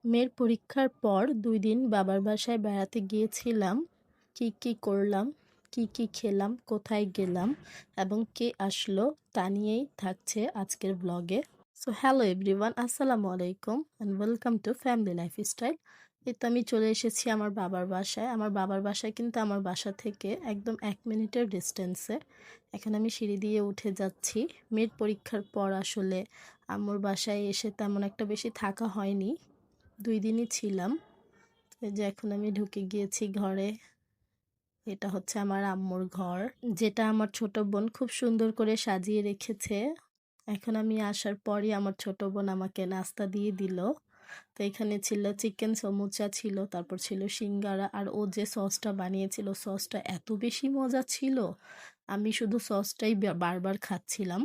মেয়ের পরীক্ষার পর ২ দিন বাবার বাসায় বেড়াতে গিয়েছিলাম। কি করলাম, কি খেলাম, কোথায় গেলাম এবং কে আসলো তা নিয়েই থাকছে আজকের ব্লগে। সো হ্যালো এভরিওয়ান, আসসালামু আলাইকুম and welcome to family lifestyle. এই তো আমি চলে এসেছি আমার বাবার বাসায়। আমার বাবার বাসায় কিন্তু আমার বাসা থেকে একদম ১ মিনিটের ডিসটেন্সে। এখন আমি সিঁড়ি দিয়ে উঠে যাচ্ছি। মেয়ের পরীক্ষার পর আসলে আম্মুর বাসায় এসে তেমন একটা বেশি থাকা হয়নি। ২ দিনই ছিলাম। এই যে এখন আমি ঢুকে গিয়েছি ঘরে। এটা হচ্ছে আমার আম্মুর ঘর, যেটা আমার ছোট বোন খুব সুন্দর করে সাজিয়ে রেখেছে। এখন আমি আসার পরই আমার ছোট বোন আমাকে নাস্তা দিয়ে দিল। তো এখানে ছিল চিকেন সমুচা ছিল, তারপর ছিল সিঙ্গারা, আর ও যে সসটা বানিয়েছিল সসটা এত বেশি মজা ছিল, আমি শুধু সসটাই বারবার খাচ্ছিলাম।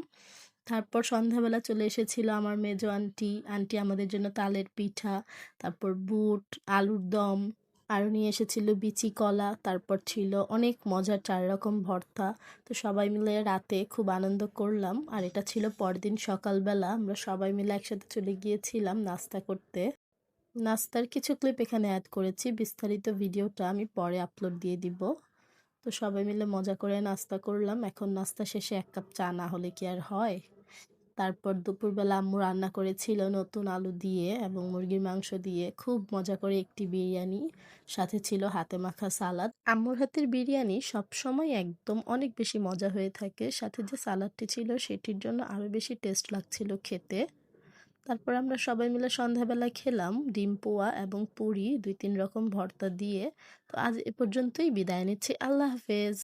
তারপর সন্ধ্যাবেলা চলে এসেছিল আমার মেজো আন্টি। আন্টি আমাদের জন্য তালের পিঠা, তারপর বুট, আলুর দম, আরও নিয়ে এসেছিল বিচি কলা, তারপর ছিল অনেক মজার ৪ রকম ভর্তা। তো সবাই মিলে রাতে খুব আনন্দ করলাম। আর এটা ছিল পরদিন সকালবেলা, আমরা সবাই মিলে একসাথে চলে গিয়েছিলাম নাস্তা করতে। নাস্তার কিছু ক্লিপ এখানে অ্যাড করেছি, বিস্তারিত ভিডিওটা আমি পরে আপলোড দিয়ে দিব। তো সবাই মিলে মজা করে নাস্তা করলাম। এখন নাস্তা শেষে ১ কাপ চা না হলে কি আর হয়। তারপর দুপুরবেলা আম্মু রান্না করেছিল নতুন আলু দিয়ে এবং মুরগির মাংস দিয়ে খুব মজা করে একটি বিরিয়ানি, সাথে ছিল হাতে মাখা সালাদ। আম্মুর হাতের বিরিয়ানি সবসময় একদম অনেক বেশি মজা হয়ে থাকে, সাথে যে সালাদটি ছিল সেটির জন্য আরও বেশি টেস্ট লাগছিল খেতে। তারপর আমরা সবাই মিলে সন্ধ্যাবেলা খেলাম ডিম পোয়া এবং পুরি, ২-৩ রকম ভর্তা দিয়ে। তো আজ এ পর্যন্তই, বিদায় নিচ্ছি। আল্লাহ হাফেজ।